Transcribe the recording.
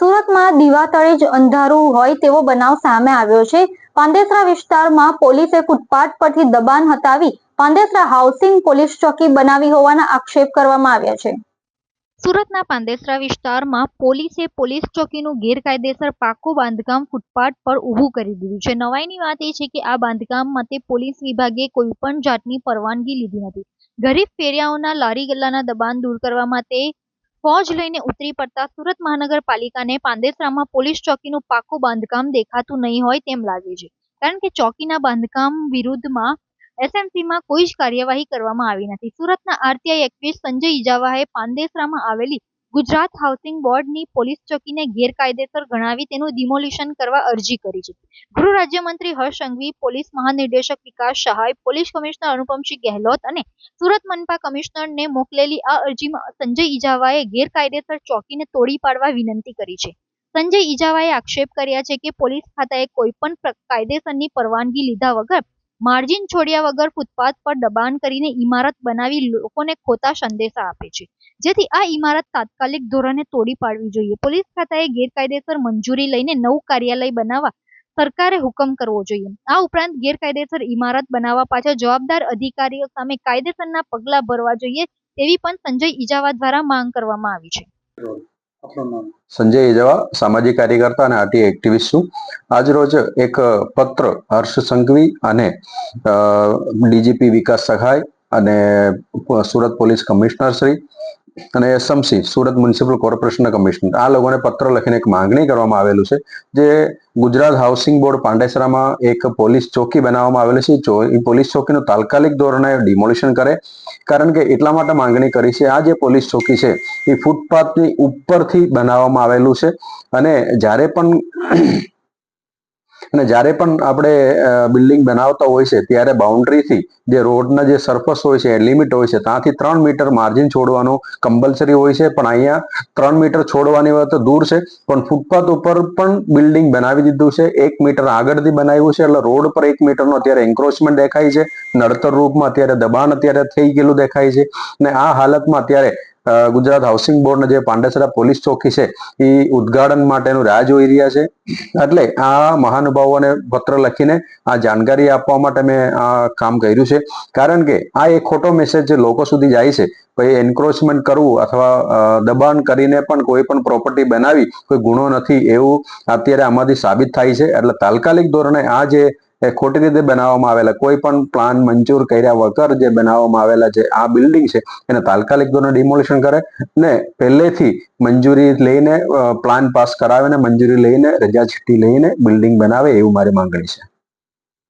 સુરતમાં દીવા તળે જ અંધારું હોય તેવો બનાવ સામે આવ્યો છે। પાંદેસરા વિસ્તારમાં પોલીસે ફૂટપાથ પરથી દબાણ હટાવી પાંદેસરા હાઉસિંગ પોલીસ ચોકી બનાવી હોવાના આક્ષેપ કરવામાં આવ્યા છે। સુરતના પાંદેસરા વિસ્તારમાં પોલીસે પોલીસ ચોકીનું ગેરકાયદેસર પાકું બાંધકામ ફૂટપાથ પર ઊભું કરી દીધું છે। નવાઈની વાત એ છે કે આ બાંધકામ માટે પોલીસ વિભાગે કોઈપણ જાતની પરવાનગી લીધી નથી। ગરીબ ફેરિયાઓના લારી ગલ્લાના દબાણ દૂર કરવા માટે ફોજ લઈને ઉતરી પડતા સુરત મહાનગરપાલિકાને પાંદેસરામાં પોલીસ ચોકીનું પાકું બાંધકામ દેખાતું નહીં હોય તેમ લાગે છે, કારણ કે ચોકીના બાંધકામ વિરુદ્ધમાં એસએમસીમાં કોઈ જ કાર્યવાહી કરવામાં આવી નથી। સુરતના આરટીઆઈ એક્ટિવિસ્ટ સંજય ઇજાવાએ પાંદેસરામાં આવેલી ગુજરાત હાઉસિંગ બોર્ડની પોલીસ ચોકીને ગેરકાયદેસર ગણાવી તેનું ડિમોલિશન કરવા અરજી કરી છે। ગૃહ રાજ્યમંત્રી હર્ષ સંઘવી, પોલીસ મહાનિર્દેશક વિકાસ સહાય, પોલીસ કમિશનર અનુપમસિંહ ગહેલોત અને સુરત મનપા કમિશનરને મોકલેલી આ અરજીમાં સંજય ઇજાવાએ ગેરકાયદેસર ચોકીને તોડી પાડવા વિનંતી કરી છે। સંજય ઇજાવાએ આક્ષેપ કર્યા છે કે પોલીસ ખાતાએ કોઈપણ કાયદેસરની પરવાનગી લીધા વગર માર્જિન છોડ્યા વગર ફૂટપાથ પર દબાણ કરીને ઇમારત બનાવી લોકોને ખોટા સંદેશા આપે છે, જેથી આ ઇમારત તાત્કાલિક ધોરણે તોડી પાડવી જોઈએ। પોલીસ ખાતાએ ગેરકાયદેસર મંજૂરી લઈને નવું કાર્યાલય બનાવવા સરકારે હુકમ કરવો જોઈએ। આ ઉપરાંત ગેરકાયદેસર ઇમારત બનાવવા પાછળ જવાબદાર અધિકારીઓ સામે કાયદેસરના પગલાં ભરવા જોઈએ તેવી પણ સંજય ઇજાવા દ્વારા માંગ કરવામાં આવી છે। સંજય ઇજાવા સામાજિક કાર્યકર્તા અને આરટીઆઈ એક્ટિવિસ્ટ છું। આજ રોજ એક પત્ર હર્ષ સંઘવી અને ડીજીપી વિકાસ સહાય અને સુરત પોલીસ કમિશનર શ્રી અને એસએમસી સુરત મ્યુનિસિપલ કોર્પોરેશનના કમિશનર આ લોકોને પત્ર લખીને એક માંગણી કરવામાં આવેલું છે, જે ગુજરાત હાઉસિંગ બોર્ડ પાંડેસરામાં એક પોલીસ ચોકી બનાવવામાં આવેલી છે, એ પોલીસ ચોકીનું તાત્કાલિક ધોરણે ડિમોલિશન કરે। કારણ કે એટલા માટે માંગણી કરી છે, આ જે પોલીસ ચોકી છે એ ફૂટપાથની ઉપરથી બનાવવામાં આવેલું છે અને જ્યારે પણ આપણે બિલ્ડિંગ બનાવતા હોય છે ત્યારે બાઉન્ડ્રીથી જે રોડના જે સરફસ હોય છે લિમિટ હોય છે ત્યાંથી 3 મીટર માર્જિન છોડવાનું કમ્પલસરી હોય છે, પણ અહીંયા 3 મીટર છોડવાની વાત દૂર છે, પણ ફૂટપાથ ઉપર પણ બિલ્ડિંગ બનાવી દીધું છે। 1 મીટર આગળથી બનાવ્યું છે એટલે રોડ પર 1 મીટરનો અત્યારે એન્ક્રોચમેન્ટ દેખાય છે, નડતર રૂપમાં અત્યારે દબાણ અત્યારે થઈ ગયેલું દેખાય છે અને આ હાલતમાં અત્યારે ગુજરાત હાઉસિંગ બોર્ડના જે પાંડેસરા પોલીસ ચોકી છે એ ઉદ્ઘાટન માટેનું રાહ જોઈ રહ્યા છે। એટલે આ મહાનુભાવોને પત્ર લખીને આ જાણકારી આપવા માટે મેં આ કામ કર્યું છે, કારણ કે આ એક ખોટો મેસેજ લોકો સુધી જાય છે ભાઈ એન્ક્રોચમેન્ટ કરવું અથવા દબાણ કરીને પણ કોઈ પણ પ્રોપર્ટી બનાવી કોઈ ગુનો નથી એવું અત્યારે આમાંથી સાબિત થાય છે। એટલે તાત્કાલિક ધોરણે આ જે ખોટી રીતે બનાવવામાં આવેલા કોઈ પણ પ્લાન મંજૂર કર્યા વગર જે બનાવવામાં આવેલા છે આ બિલ્ડિંગ છે એને તાત્કાલિક ધોરણે ડિમોલિશન કરે ને પહેલેથી મંજૂરી લઈને પ્લાન પાસ કરાવીને મંજૂરી લઈને રજા ચિઠ્ઠી લઈને બિલ્ડિંગ બનાવે એવું મારી માંગણી છે।